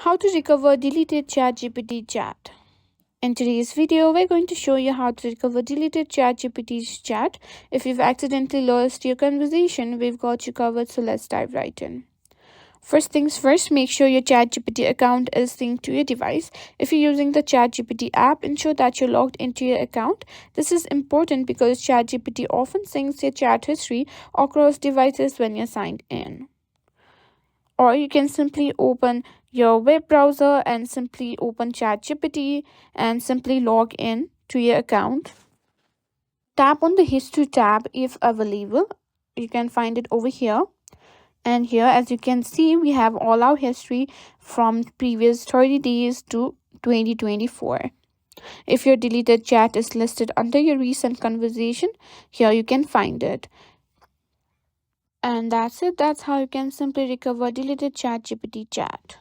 How to recover deleted ChatGPT chat. In today's video, we're going to show you how to recover deleted ChatGPT's chat. If you've accidentally lost your conversation, we've got you covered, so let's dive right in. First things first, make sure your ChatGPT account is synced to your device. If you're using the ChatGPT app, ensure that you're logged into your account. This is important because ChatGPT often syncs your chat history across devices when you're signed in. Or you can simply open your web browser and simply open ChatGPT and simply log in to your account. Tap on the history tab if available. You can find it over here. And here, as you can see, we have all our history from previous 30 days to 2024. If your deleted chat is listed under your recent conversation, here you can find it. And that's it. That's how you can simply recover deleted ChatGPT chat.